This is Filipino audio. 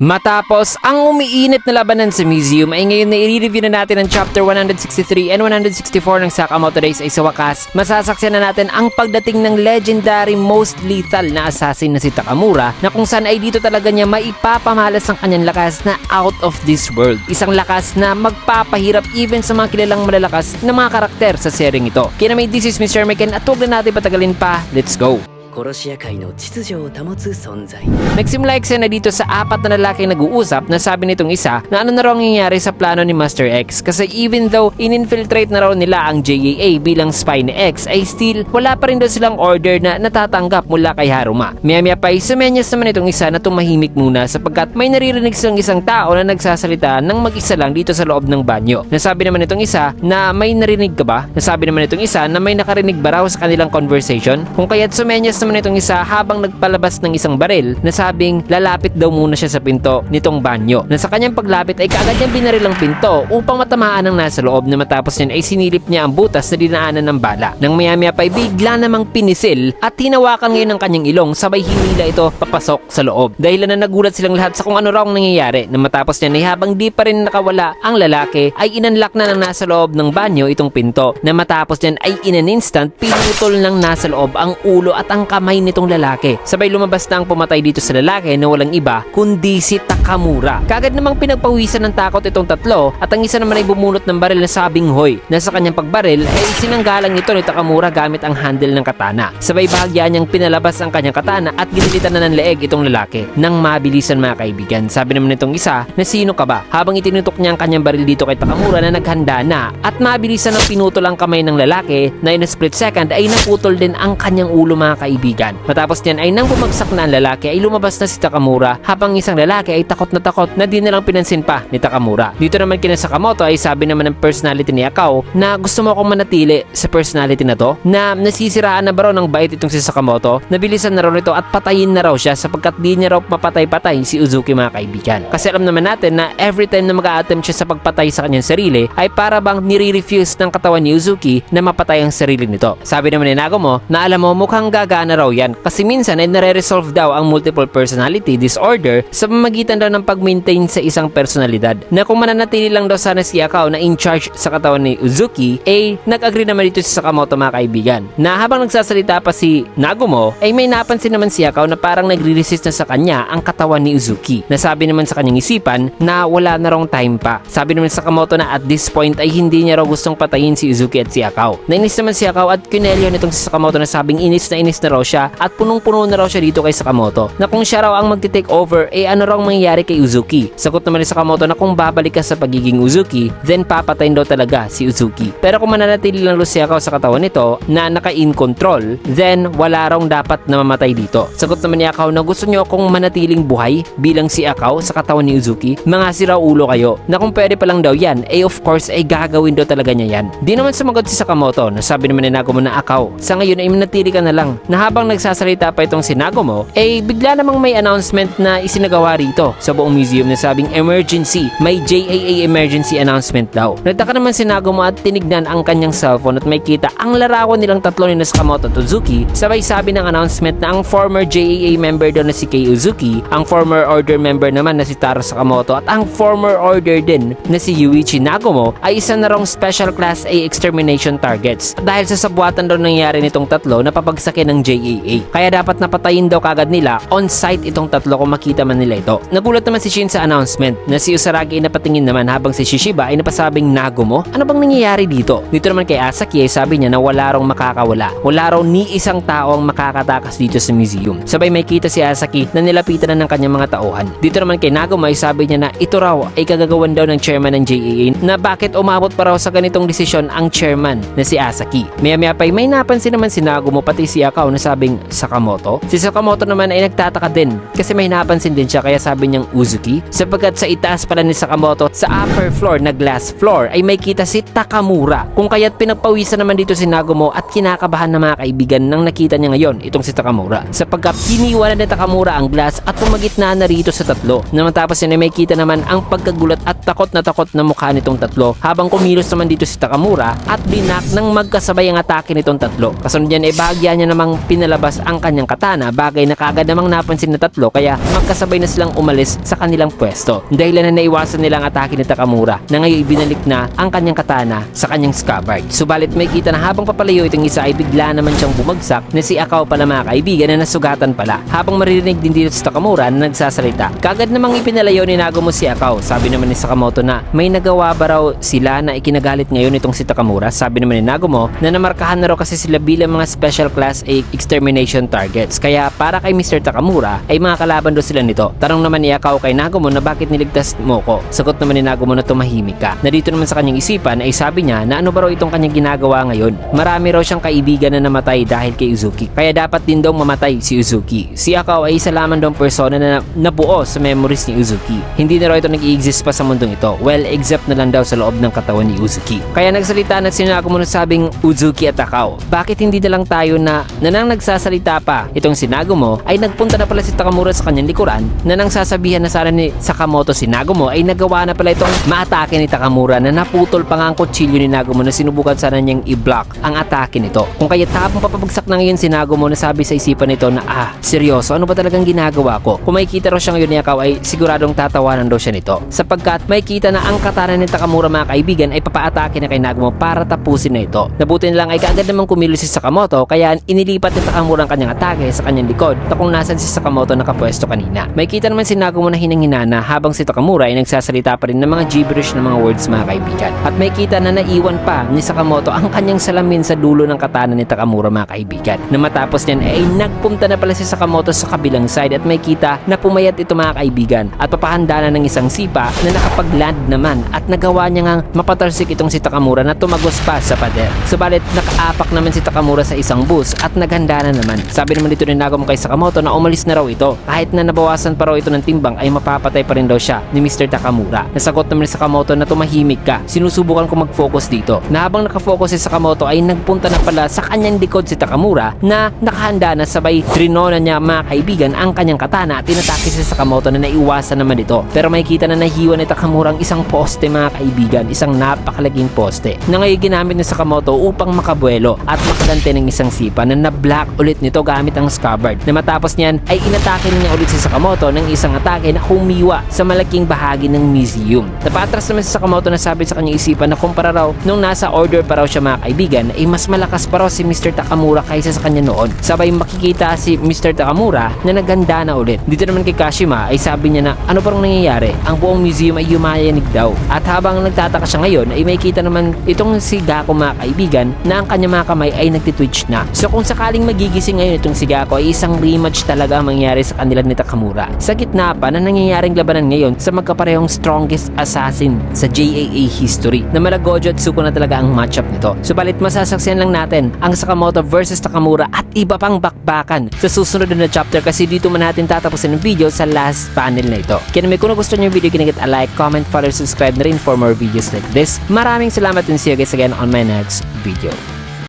Matapos ang umiinit na labanan sa museum ay ngayon na i-review na natin ang chapter 163 and 164 ng Sakamoto Days ay sa wakas masasaksiyan na natin ang pagdating ng legendary most lethal na assassin na si Takamura na kung saan ay dito talaga niya maipapamalas ang kanyang lakas na out of this world. Isang lakas na magpapahirap even sa mga kilalang malalakas na mga karakter sa seryeng ito. Kaya naman, this is Mr. Meken at huwag na natin patagalin pa, let's go! 殺し屋界の秩序を保つ存在 Nagsimula eksena dito sa apat na lalaki nag-uusap na sabi nitong isa na ano na raw nangyayari sa plano ni Master X kasi even though in-infiltrate na raw nila ang JAA bilang spy ni X ay still wala pa rin daw silang order na natatanggap mula kay Haruma. Maya-maya pa ay sumenyas naman itong isa na tumahimik muna sapagkat may naririnig silang isang tao na nagsasalita ng mag-isa lang dito sa loob ng banyo. Nasabi naman itong isa na may narinig ka ba? Nasabi naman itong isa na may nakarinig ba raw sa kanilang conversation? Kung kaya't sumenyas naman itong isa habang nagpalabas ng isang baril na sabing lalapit daw muna siya sa pinto nitong banyo. Na sa kanyang paglapit ay kaagad niyang binaril ang pinto upang matamaan ang nasa loob na matapos niyan ay sinilip niya ang butas na dinaanan ng bala. Nang maya-maya pa ay bigla namang pinisil at hinawakan ngayon ng kanyang ilong sabay hinila ito papasok sa loob. Dahil na nagulat silang lahat sa kung ano raw ang nangyayari na matapos niyan ay habang di pa rin nakawala ang lalaki ay inunlock na ng nasa loob ng banyo itong pinto na matapos niyan ay in an instant pinutol ng nasa loob ang ulo at ang kamay nitong lalaki. Sabay lumabas na ang pumatay dito sa lalaki na walang iba kundi si Takamura. Kagad namang pinagpawisan ng takot itong tatlo at ang isa naman ay bumunot ng baril na sabing hoy. Na sa kanyang pagbaril ay sinanggalang ito ni Takamura gamit ang handle ng katana. Sabay bahagya niyang pinalabas ang kanyang katana at ginilitan na ng leeg itong lalaki nang mabilisan mga kaibigan. Sabi naman nitong isa na sino ka ba? Habang itinutok niya ang kanyang baril dito kay Takamura na naghanda na at mabilisan ang pinutol ang kamay ng lalaki na in a split second ay naputol din ang kanyang ulo mga kaibigan. Matapos niyan ay nang bumagsak na ang lalaki ay lumabas na si Takamura habang isang lalaki ay takot na di na lang pinansin pa ni Takamura. Dito naman kina Sakamoto ay sabi naman ng personality ni Akao na gusto mo akong manatili sa personality na to na nasisiraan na ba raw ng bait itong si Sakamoto, nabilisan na raw nito at patayin na raw siya sapagkat di niya raw mapatay-patay si Uzuki mga kaibigan. Kasi alam naman natin na every time na mag-a-attempt siya sa pagpatay sa kanyang sarili ay para bang nire-refuse ng katawan ni Uzuki na mapatay ang sarili nito. Sabi naman ni Nagumo na alam mo mukhang gagana raw yan kasi minsan ay nare-resolve daw ang multiple personality disorder sa pamamagitan daw ng pag-maintain sa isang personalidad na kung mananatili lang daw sana si Akao na in charge sa katawan ni Uzuki ay nag-agree naman dito si Sakamoto mga kaibigan na habang nagsasalita pa si Nagumo ay may napansin naman si Akao na parang nagre-resist na sa kanya ang katawan ni Uzuki. Nasabi naman sa kanyang isipan na wala na raw time pa. Sabi naman sa Sakamoto na at this point ay hindi niya raw gustong patayin si Uzuki at si Akao. Nainis naman si Akao at kinelyo nitong si Sakamoto na sabing inis na raw siya at punong-puno na raw siya dito kay Sakamoto na kung siya raw ang magti-take over ano raw mangyayari kay Uzuki. Sagot naman ni Sakamoto na kung babalik ka sa pagiging Uzuki then papatayin daw talaga si Uzuki. Pero kung mananatili lang si Akao sa katawan nito na naka-in control then wala raw dapat na mamatay dito. Sagot naman ni Akao na gusto niyo akong manatiling buhay bilang si Akao sa katawan ni Uzuki. Mga siraulo kayo na kung pwede pa lang daw yan of course ay gagawin daw talaga niya yan. Di naman sumagot si Sakamoto na sabi naman ni Nagumo na Akao sa ngayon ay manatili ka na lang na habang nagsasalita pa itong si Nagumo ay bigla namang may announcement na isinagawa rito sa buong museum na sabing emergency, may JAA emergency announcement daw. Nagtaka naman si Nagumo at tinignan ang kanyang cellphone at may kita ang larawan nilang tatlo ni Sakamoto at Uzuki. Sabay sabi ng announcement na ang former JAA member daw na si Kei Uzuki, ang former order member naman na si Taro Sakamoto at ang former order din na si Yuichi Nagumo ay isa na rong special class A extermination targets dahil sa sabuatan daw nangyari nitong tatlo na papagsakin ng JAA. Kaya dapat napatayin daw kagad nila on-site itong tatlo kung makita man nila ito. Nagulat naman si Shin sa announcement na si Usaragi ay napatingin naman habang si Shishiba ay napasabing Nagumo. Ano bang nangyayari dito? Dito naman kay Asaki ay sabi niya na wala raw makakawala. Wala raw ni isang tao ang makakatakas dito sa museum. Sabay may kita si Asaki na nilapitan na ng kanyang mga tauhan. Dito naman kay Nagumo ay sabi niya na ito raw ay kagagawan daw ng chairman ng JAA na bakit umabot pa raw sa ganitong desisyon ang chairman na si Asaki. Maya-maya pa ay may napansin naman si Nagumo pati si Akao na sabing Sakamoto. Si Sakamoto naman ay nagtataka din kasi may napansin din siya kaya sabi niyang Uzuki sapagkat sa itaas pala ni Sakamoto sa upper floor na glass floor ay may kita si Takamura. Kung kaya't pinagpawisan naman dito si Nagumo at kinakabahan na mga kaibigan nang nakita niya ngayon itong si Takamura sapagkat hiniwanan ni Takamura ang glass at pumagitna na rito sa tatlo na matapos niya may kita naman ang pagkagulat at takot na mukha nitong tatlo habang kumilos naman dito si Takamura at binak ng magkasabay ang atake nitong tatlo. Kasunod yan ay bahagya niya namang ipinalabas ang kanyang katana, bagay na kagad namang napansin na tatlo kaya magkasabay na silang umalis sa kanilang pwesto. Dahilan na naiwasan nilang atake ni Takamura na ngayon ibinalik na ang kanyang katana sa kanyang scabbard. Subalit may kita na habang papalayo itong isa ay bigla naman siyang bumagsak na si Akao pala mga kaibigan na nasugatan pala. Habang maririnig din dito si Takamura na nagsasalita, kagad namang ipinalayo ni Nagumo si Akao. Sabi naman ni Sakamoto na may nagawa ba raw sila na ikinagalit ngayon itong si Takamura. Sabi naman ni Nagumo na namarkahan na raw kasi sila bilang mga Special Class A extermination targets. Kaya para kay Mr. Takamura ay mga kalaban daw sila nito. Tanong naman ni Akao kay Nagumo na bakit niligtas mo ko. Sagot naman ni Nagumo na tumahimik ka. Na dito naman sa kanyang isipan ay sabi niya na ano ba raw itong kanyang ginagawa ngayon. Marami raw siyang kaibigan na namatay dahil kay Uzuki. Kaya dapat din daw mamatay si Uzuki. Si Akao ay isa lamang daw persona na nabuo sa memories ni Uzuki. Hindi na raw ito nag-i-exist pa sa mundong ito. Well, except na lang daw sa loob ng katawan ni Uzuki. Kaya nagsalita na si Nagumo na sabing Uzuki at Akao. Bakit hindi na lang tayo na nang nagsasalita pa itong si Nagumo ay nagpunta na pala si Takamura sa kanyang likuran na nang sasabihan na sana ni Sakamoto si Nagumo ay nagawa na pala itong maatake ni Takamura na naputol pa nga ang kutsilyo ni Nagumo na sinubukan sana niyang i-block ang atake nito. Kung kaya habang papabagsak na ngayon si Nagumo na sabi sa isipan nito na seryoso ano ba talagang ginagawa ko? Kung makikita raw siya ngayon ni Akao ay siguradong tatawanan daw siya nito sapagkat makikita na ang katana ni Takamura mga kaibigan ay papaatake na kay Nagumo para tapusin na ito. Nabuti na lang ay kaagad namang kumilos si Sakamoto kaya inilipat ni Takamura ang kanyang atake sa kanyang likod na kung nasan si Sakamoto nakapwesto kanina. Makikita naman si Nagumo na hinang-hinana habang si Takamura ay nagsasalita pa rin ng mga gibberish na mga words mga kaibigan. At makikita na naiwan pa ni Sakamoto ang kanyang salamin sa dulo ng katana ni Takamura mga kaibigan. Na matapos niyan ay nagpunta na pala si Sakamoto sa kabilang side at makikita na pumayat ito mga kaibigan at papahanda na ng isang sipa na nakapag-land naman at nagawa niya ngang mapatarsik itong si Takamura na tumagos pa sa pader. Subalit nakaapak naman si Takamura sa isang bus at naghanda na naman. Sabi naman dito ni Nagumo kay Sakamoto na umalis na raw ito. Kahit na nabawasan pa raw ito ng timbang ay mapapatay pa rin daw siya ni Mr. Takamura. Nasagot naman ni Sakamoto na tumahimik ka. Sinusubukan ko mag-focus dito. Na habang nakafocus si Sakamoto ay nagpunta na pala sa kanyang likod si Takamura na nakahanda na sabay trinona niya mga kaibigan ang kanyang katana at inatake si Sakamoto na naiwasan naman ito. Pero makikita na nahiwa ni Takamura ang isang poste mga kaibigan. Isang napakalaging poste na ngayon ginamit ni Sakamoto upang makabuelo at makagante ng isang sipa na na-black ulit nito gamit ang scabbard. Na matapos niyan ay inatake niya ulit si Sakamoto ng isang atake na humiwa sa malaking bahagi ng museum. Napatras naman si Sakamoto na sabi sa kanyang isipan na kumpara raw nung nasa order pa raw siya mga kaibigan ay mas malakas pa raw si Mr. Takamura kaysa sa kanya noon. Sabay makikita si Mr. Takamura na naganda na ulit. Dito naman kay Kashima ay sabi niya na ano parang nangyayari? Ang buong museum ay yumayanig daw. At habang nagtataka siya ngayon ay makikita naman itong si Gako mga kaibigan na ang kanyang mga kamay ay nagtitwitch na. So kung sakaling magigising ngayon itong si Gako ay isang rematch talaga ang mangyayari sa kanila ni Takamura. Sa gitna pa na nangyayaring labanan ngayon sa magkaparehong strongest assassin sa JAA history na mala Gojo at Tsuko na talaga ang matchup nito. Subalit masasaksihan lang natin ang Sakamoto versus Takamura at iba pang bakbakan sa susunod na chapter kasi dito man natin tatapusin ang video sa last panel na ito. Kaya naman kung gusto nyo yung video, kinigit a like, comment, follow, subscribe na rin for more videos like this. Maraming salamat and see you guys again on my next video.